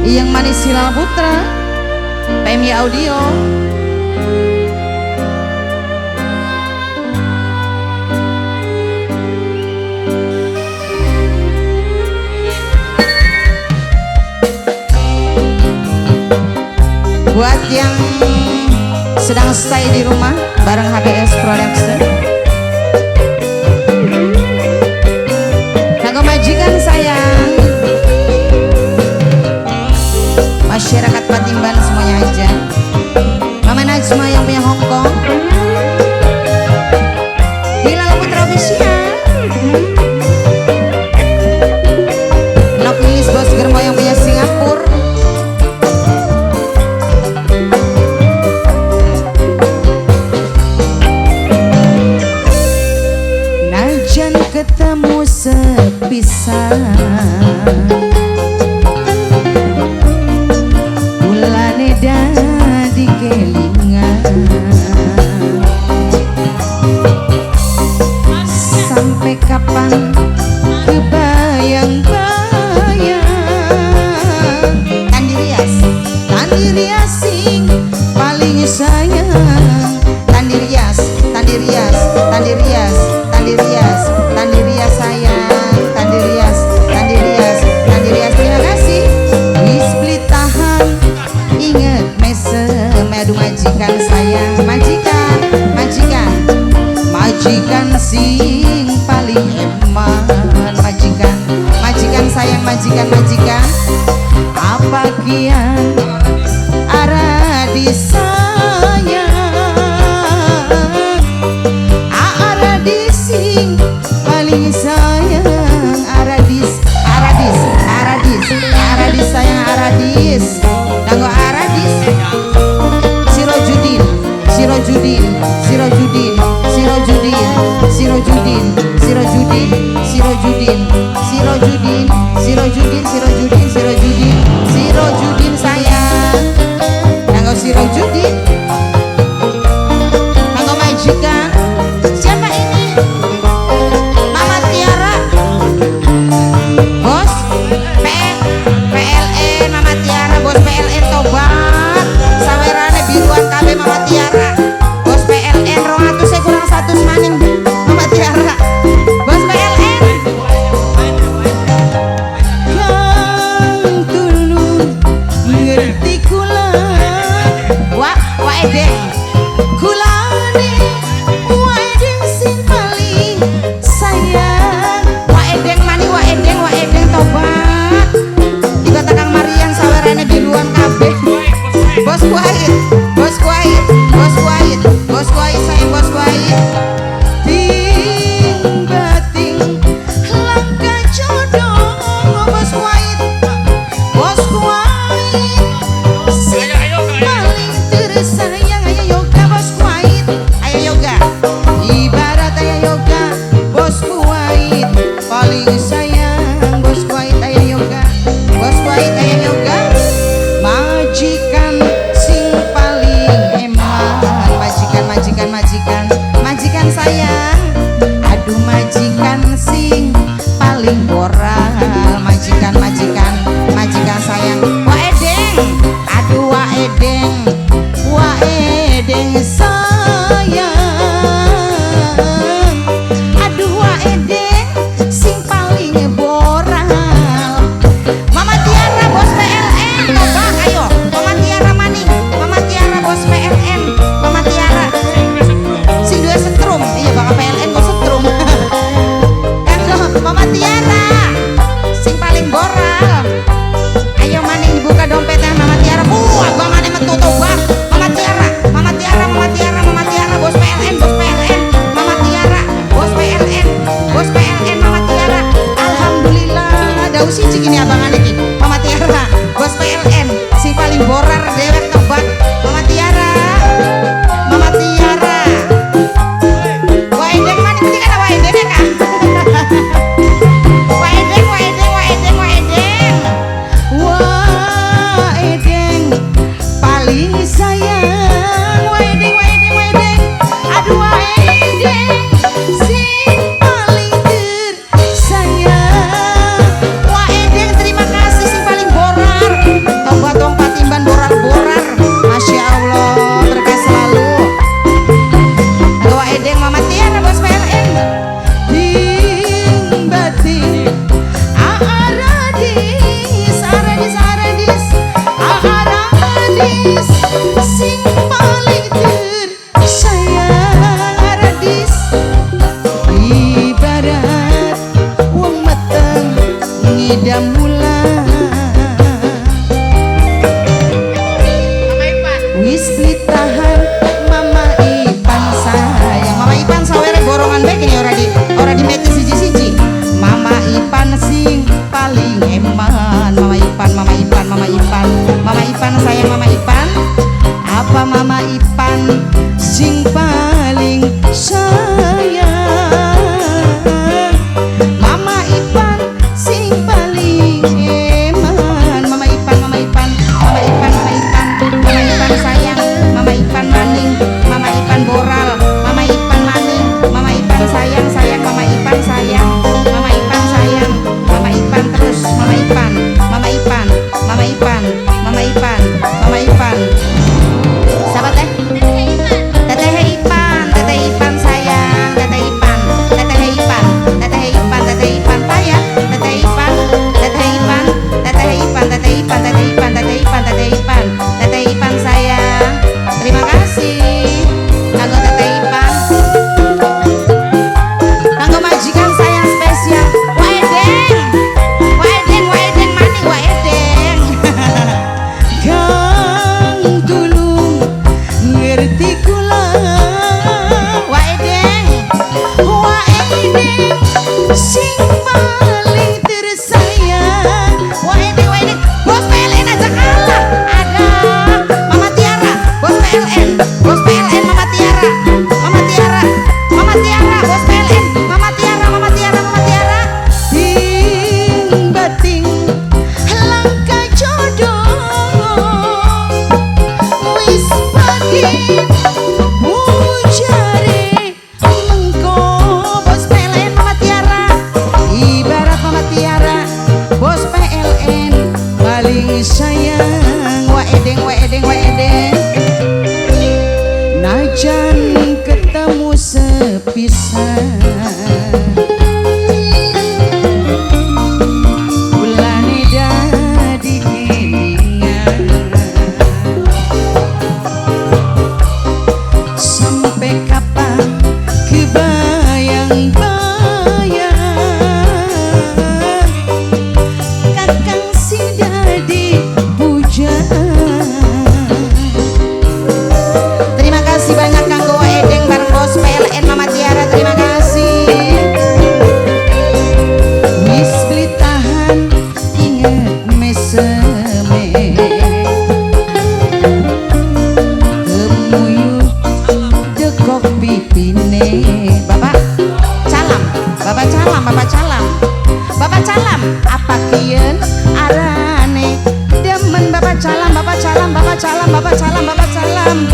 Yang Manis Hilal Putra, PMY Audio. Buat yang sedang stay di rumah bareng HBS Production, kanggo majikan sayang, masyarakat Patimban semuanya aja, Mama Najma yang punya Hongkong, Hilal Putra Official, Nok Lilis Bos Germo yang punya Singapura, najan ketemu sepisan di kelingan, sampai kapan kebayang-bayang. Tandi rias sing paling sayang. Tandi rias sayang. Tandi rias. Terima kasih. Wisbli tahan. Ingat medu majikan sayang, majikan sing paling hemat, majikan sayang, majikan apa kian Aradis sayang, Aradis sing paling sayang, Aradis sayang, Aradis kanggo Aradis, Sirojudin sayang, kanggo Sirojudin, kanggo majikan siapa ini? Mama Tiara, bos PLN, Mama Tiara, bos PLN tobat sawerane biruan kabeh Mama Tiara, bos PLN 200 saya kurang 100 maning Mama Tiara, bos PLN yang tulung ngerti kula wa edeng kulane wa edeng sing paling sayang, wa edeng tobat juga takang Marian sawerane biruan kabeh bos kuait sayang, bos kuait ting bating langkah jodoh, bos kuait sing paling tersayang. Ayo yoga bos kuait, ayo yoga, ibarat ayo yoga bos kuait paling sayang, bos kuait ayo yoga, bos kuait ayo yoga, majikan sing paling hemat, majikan sayang, aduh majikan sing paling moral, majikan sayang, wa edeng, aduh wa edeng sayang, aduh wa edeng sing paling moral. Mama Tiara bos PLN, coba ayo Mama Tiara maning, Mama Tiara bos PLN, Mama Tiara sing dua setrum, iya bakal PLN kok setrum Mama Tiara sing paling moral, ayo maning dibuka dompetnya Mama Tiara, gua mana metu tobat Mama Tiara eda mula wis ditahan Mama Ipan sayang. Mama Ipan sawere borongan baik ini ora di meti siji-siji. Mama Ipan sing paling eman. Mama Ipan, Mama Ipan, Mama Ipan, Mama Ipan sayang. Mama Ipan, apa Mama Ipan sing paling sayang? Mama Ipan sing paling eman. Mama Ipan, Mama Ipan, Mama Ipan, Mama Ipan, Mama Ipan sayang. Mama Ipan maning, Mama Ipan boral, Mama Ipan maning, Mama Ipan sayang, sayang, Mama Ipan sayang, Mama Ipan sayang, Mama Ipan terus, Mama Ipan, Mama Ipan, Mama Ipan, Mama Ipan, Mama Ipan. Sahabat teh? Teteh Ipan, Teteh Ipan sayang, Teteh Ipan, Teteh Ipan, Teteh Ipan, Teteh Ipan payah, Teteh Ipan, Teteh Ipan, Teteh Ipan, Teteh Ipan, Teteh Ipan, Teteh Ipan, Teteh Ipan, Teteh Ipan sayang. Terima kasih kanggo Teteh Ipan, kanggo majikan sayang spesial. Waedeng, waedeng, waedeng maning waedeng. Kang tulung ngerti kula waedeng, waedeng sing paling tersayang. Waedeng, waedeng bos PLN aja kalah. Ada Mama Tiara, bos PLN, bos PLN Mama Tiara, Mama Tiara, Mama Tiara, bos PLN Mama Tiara, Mama Tiara, Mama Tiara. Ting bating langkah jodoh wis pagi bujare mengko bos PLN Mama Tiara. Ibarat Mama Tiara bos PLN paling sayang. Waedeng, waedeng, waedeng najan ketemu sepisan bulane dadi kelingan sampai kapan kebayang-bayang kakang si dadi bujang. Terima kasih banyak kanggo waedeng bareng bos PLN Mama Tiara. Terima kasih. Wis beli tahan inget meseme kemuyut dekok pipine. Bapak calam, Bapak calam, Bapak calam, Bapak calam. Apa kieun arane demen Bapak calam, Bapak calam, Bapak calam, Bapak calam, Bapak calam.